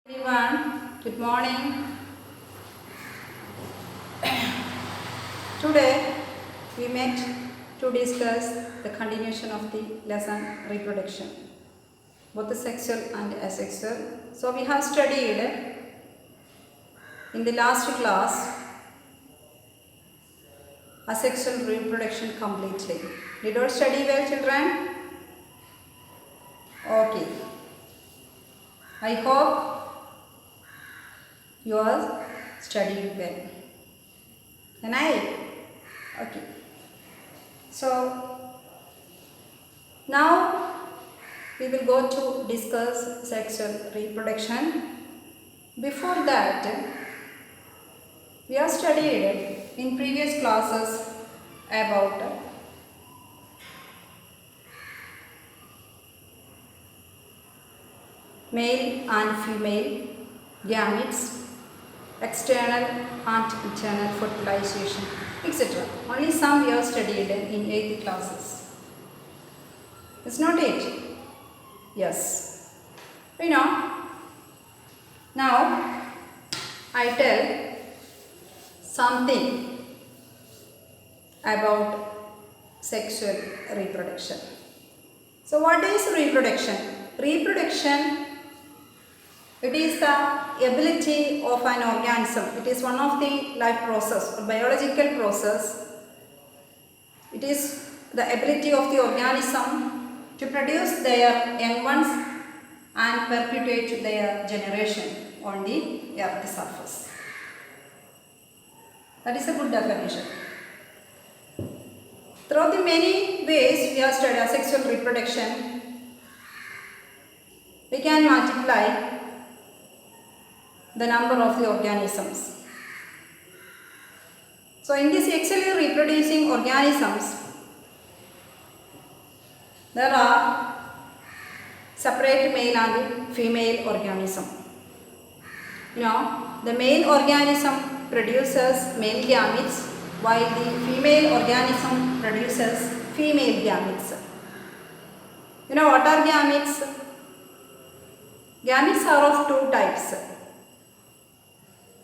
Everyone, good morning. Today we met to discuss the continuation of the lesson reproduction, both the sexual and asexual. So we have studied in the last class asexual reproduction completely. Did you study well, children? Okay. I hope you are studying well. Can I? Okay. So now we will go to discuss sexual reproduction. Before that, we have studied in previous classes about male and female gametes, external and internal fertilization, etc. Only some we have studied in 8th classes. Is not it? Yes. Now I tell something about sexual reproduction. So what is reproduction? Reproduction, it is the ability of an organism. It is one of the life process or biological process. It is the ability of the organism to produce their young ones and perpetuate their generation on the earth surface. That is a good definition. Throughout the many ways we have studied asexual reproduction, we can multiply the number of the organisms. So in these sexually reproducing organisms, there are separate male and female organism. The male organism produces male gametes while the female organism produces female gametes. What are gametes? Gametes are of two types.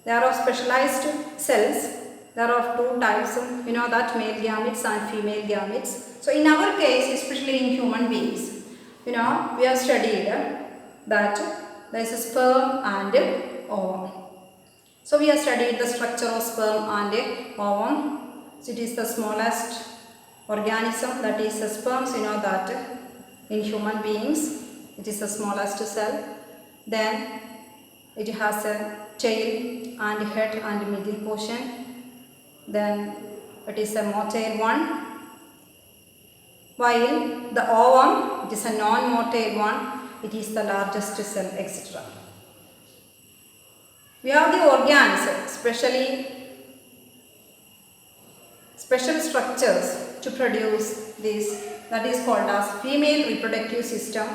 They are of specialized cells. There are of two types. That male gametes and female gametes. So in our case, especially in human beings, we have studied that there is a sperm and ovum. So we have studied the structure of sperm and ovum. So it is the smallest organism, that is the sperms. That in human beings it is the smallest cell. Then it has a tail and head and middle portion. Then it is a motile one. While the ovum, it is a non-motile one. It is the largest cell, etc. We have the organs, special structures to produce this. That is called as female reproductive system.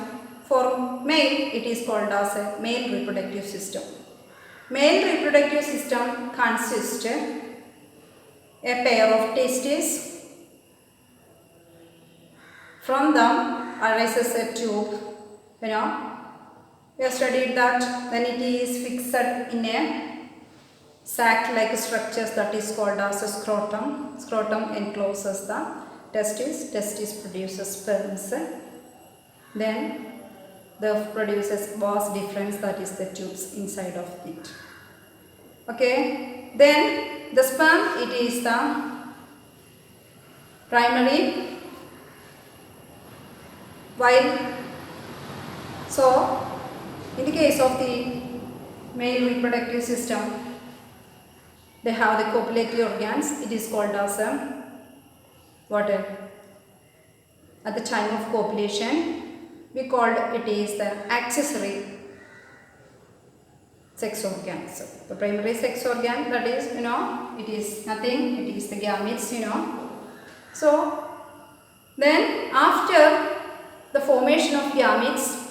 For male, it is called as a male reproductive system. Male reproductive system consists a pair of testes. From them arises a tube. We have studied that when it is fixed in a sac-like structures, that is called as a scrotum. Scrotum encloses the testis. Testis produces sperms. Then the produces vas deferens, that is the tubes inside of it. Okay. Then the sperm, it is the primary. So in the case of the male reproductive system, they have the copulatory organs. It is called as what? At the time of copulation, we called it is the accessory sex organs. The primary sex organ, that is, it is nothing. It is the gametes, So then after the formation of gametes,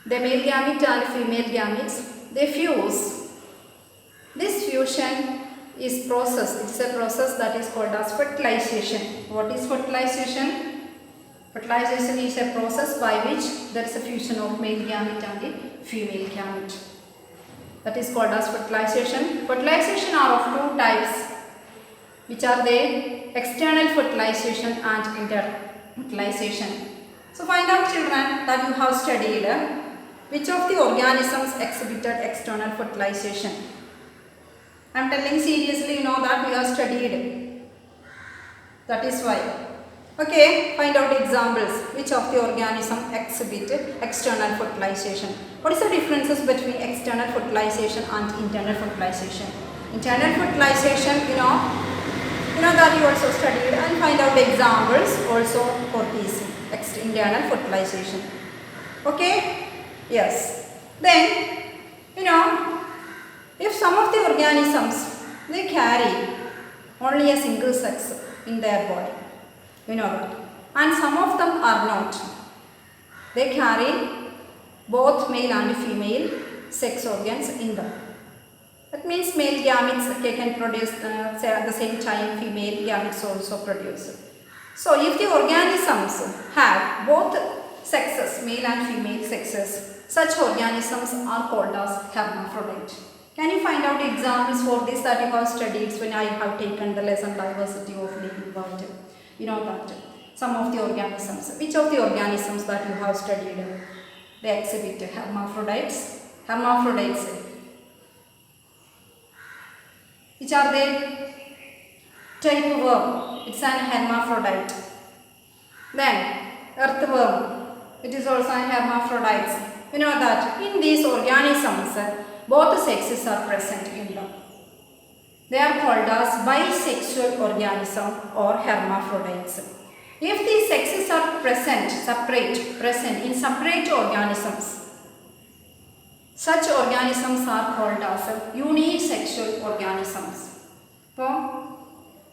the male gamete and female gametes, they fuse. This fusion is process. It is a process that is called as fertilization. What is fertilization? Fertilization is a process by which there is a fusion of male gamete and female gamete. That is called as fertilization. Fertilization are of two types, which are they? External fertilization and internal fertilization. So find out, children, that you have studied which of the organisms exhibited external fertilization. I am telling seriously, you know that we have studied. That is why. Okay, find out examples. Which of the organism exhibited external fertilization? What is the differences between external fertilization and internal fertilization? Internal fertilization, you know that you also studied, and find out examples also for this internal fertilization. Okay? Yes. Then, if some of the organisms, they carry only a single sex in their body, that, and some of them are not. They carry both male and female sex organs in them. That means male gametes can produce at the same time female gametes also produce. So if the organisms have both sexes, male and female sexes, such organisms are called as hermaphrodite. Can you find out examples for this that you have studied when I have taken the lesson diversity of living world? You know that some of the organisms, which of the organisms that you have studied, they exhibit hermaphrodites. Hermaphrodites. Which are they? Tapeworm, it's an hermaphrodite. Then earthworm, it is also an hermaphrodite. You know that in these organisms, both sexes are present in them. They are called as bisexual organism or hermaphrodites. If these sexes are present in separate organisms, such organisms are called as unisexual organisms. So,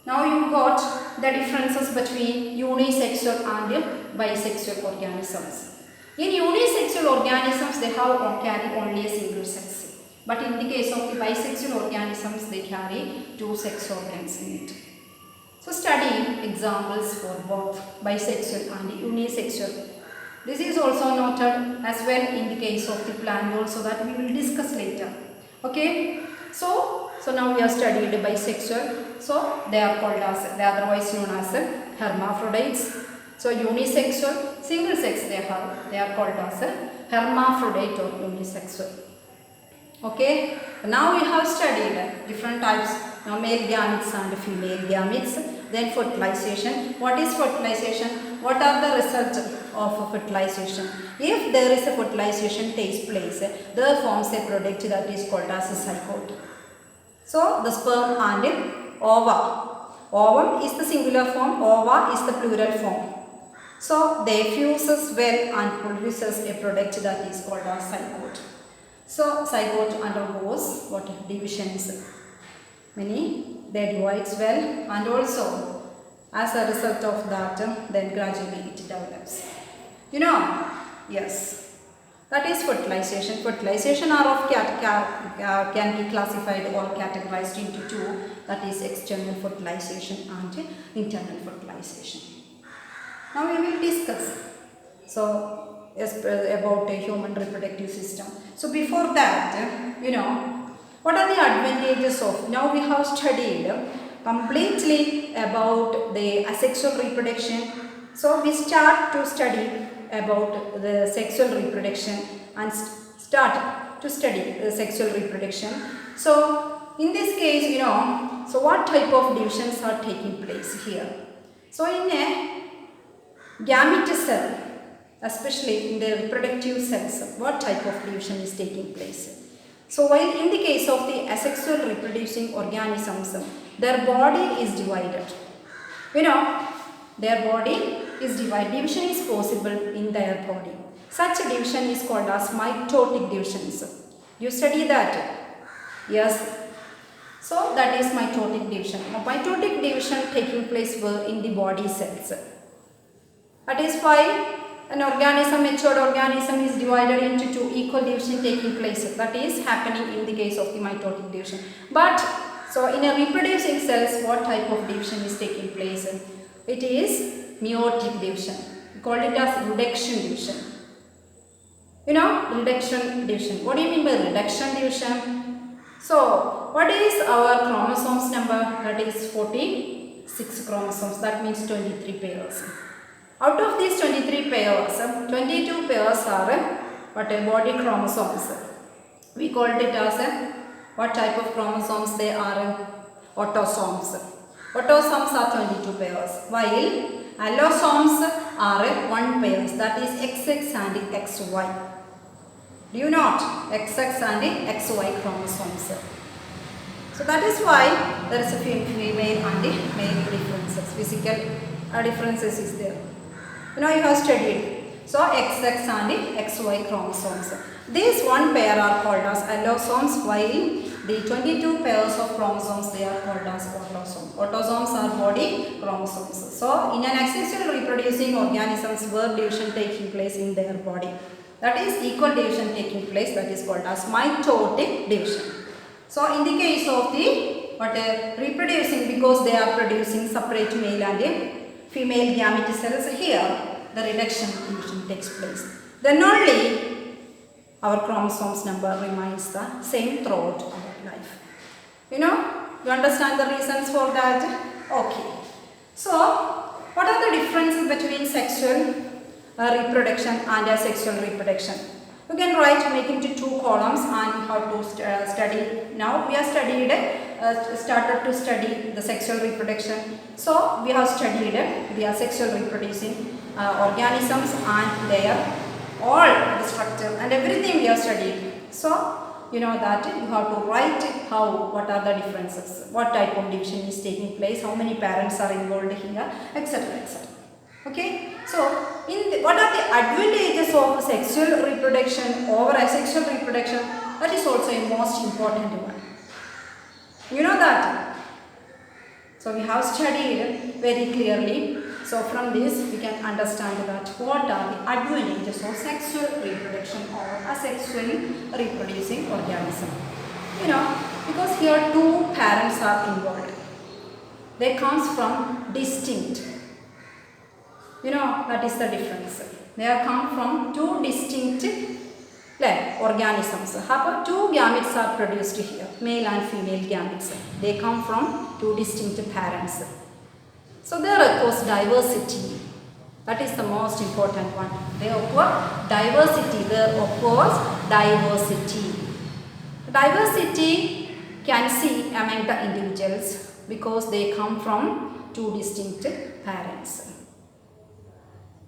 now you got the differences between unisexual and bisexual organisms. In unisexual organisms, they carry only a single sex. But in the case of the bisexual organisms, they carry two sex organs in it. So study examples for both bisexual and unisexual. This is also noted as well in the case of the plant also, that we will discuss later. Okay. So now we have studied bisexual. So they are called as, they are otherwise known as hermaphrodites. So unisexual, single sex they are called as hermaphrodite or unisexual. Okay, now we have studied different types, male gametes and female gametes. Then fertilization. What is fertilization? What are the results of fertilization? If there is a fertilization takes place, there forms a product that is called as a zygote. So the sperm and ova. Ovum is the singular form, ova is the plural form. So they fuses well and produces a product that is called as zygote. So zygote undergoes what divisions? Many, they divides well, and also as a result of that, then gradually it develops. Yes, that is fertilization. Fertilization are of can be classified or categorized into two, that is external fertilization and internal fertilization. Now we will discuss about a human reproductive system. So before that, what are the advantages of, now we have studied completely about the asexual reproduction. So we start to study about the sexual reproduction and start to study the sexual reproduction. So in this case, so what type of divisions are taking place here? So in a gamete cell, especially in the reproductive cells, what type of division is taking place? So while in the case of the asexual reproducing organisms, their body is divided. Their body is divided. Division is possible in their body. Such a division is called as mitotic divisions. You study that? Yes. So that is mitotic division. Mitotic division taking place in the body cells. That is why an organism, matured organism, is divided into two, equal division taking place. That is happening in the case of the mitotic division. But so in a reproducing cells, what type of division is taking place? It is meiotic division. We call it as reduction division. Reduction division. What do you mean by reduction division? So, what is our chromosomes number? That is 46 chromosomes. That means 23 pairs. Out of these 23 pairs, 22 pairs are body chromosomes. We called it as what type of chromosomes they are? Autosomes. Autosomes are 22 pairs, while allosomes are 1 pairs, that is XX and XY. Do you not? XX and XY chromosomes. So that is why there is a female and male differences. Physical differences is there. You have studied. So XX and XY chromosomes. These 1 pair are called as allosomes, while the 22 pairs of chromosomes they are called as autosomes. Autosomes are body chromosomes. So in an asexual reproducing organisms where division taking place in their body, that is equal division taking place, that is called as mitotic division. So in the case of the reproducing, because they are producing separate male and female gamete cells, here the reduction division takes place. Then only our chromosomes number remains the same throughout our life. You understand the reasons for that? Okay. So, what are the differences between sexual reproduction and asexual reproduction? You can write, make into 2 columns and how to study. Now we have started to study the sexual reproduction. So we have studied the asexual reproducing organisms and their all the structure and everything we have studied. So you know that you have to write what are the differences, what type of division is taking place, how many parents are involved here, etc. etc. Okay, so what are the advantages of sexual reproduction over asexual reproduction? That is also a most important one. You know that. So we have studied very clearly. So from this we can understand that what are the advantages of sexual reproduction or asexually reproducing organism. Because here 2 parents are involved. They comes from distinct. That is the difference. They are come from 2 distinct organisms. However, 2 gametes are produced here, male and female gametes. They come from 2 distinct parents. So there occurs diversity. That is the most important one. There occurs diversity. Diversity can see among the individuals because they come from 2 distinct parents.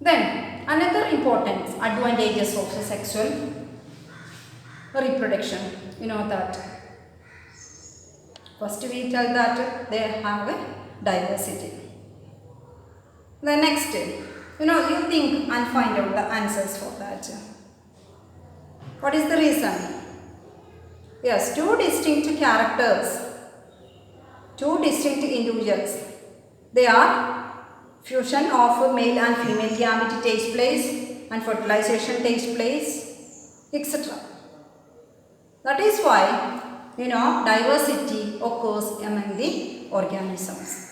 Then another important advantages of sexual reproduction. That first we tell that they have a diversity. The next, you think and find out the answers for that. What is the reason? Yes, 2 distinct characters, 2 distinct individuals. They are fusion of male and female gamete takes place and fertilization takes place, etc. That is why, diversity occurs among the organisms.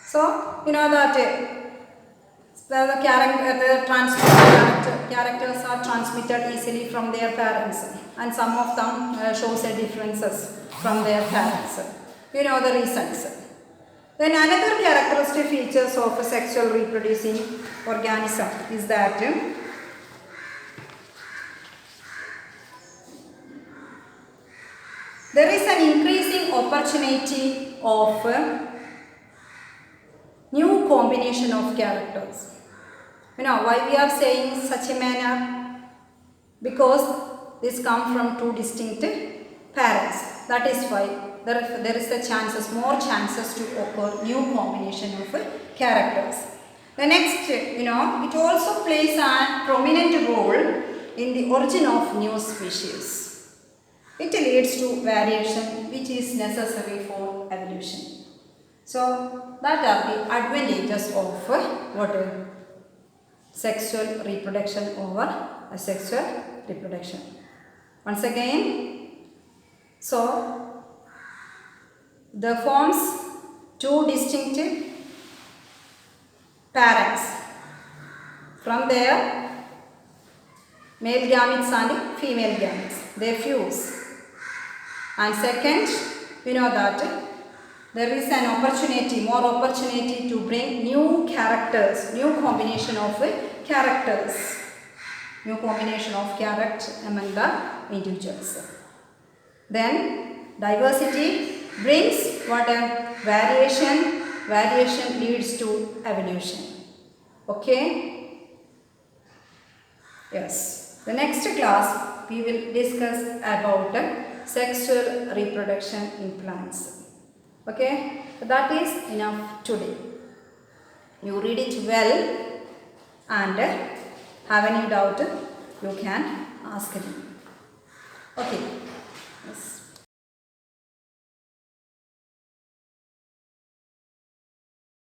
So, that the characters are transmitted easily from their parents, and some of them shows differences from their parents. The reasons. Then another characteristic features of a sexual reproducing organism is that there is an increasing opportunity of new combination of characters. Why we are saying such a manner? Because this comes from 2 distinct parents. That is why there is more chances to occur new combination of characters. The next, it also plays a prominent role in the origin of new species. It leads to variation which is necessary for evolution. So that are the advantages of sexual reproduction over asexual reproduction. Once again, so the forms 2 distinct parents. From there, male gametes and female gametes. They fuse. And second, we know that there is an opportunity, more opportunity to bring new characters, new combination of characters, new combination of character among the individuals. Then diversity brings what? A variation. Variation leads to evolution. Okay? Yes. The next class we will discuss about sexual reproduction in plants. Okay? That is enough today. You read it well and have any doubt you can ask me. Okay. Yes.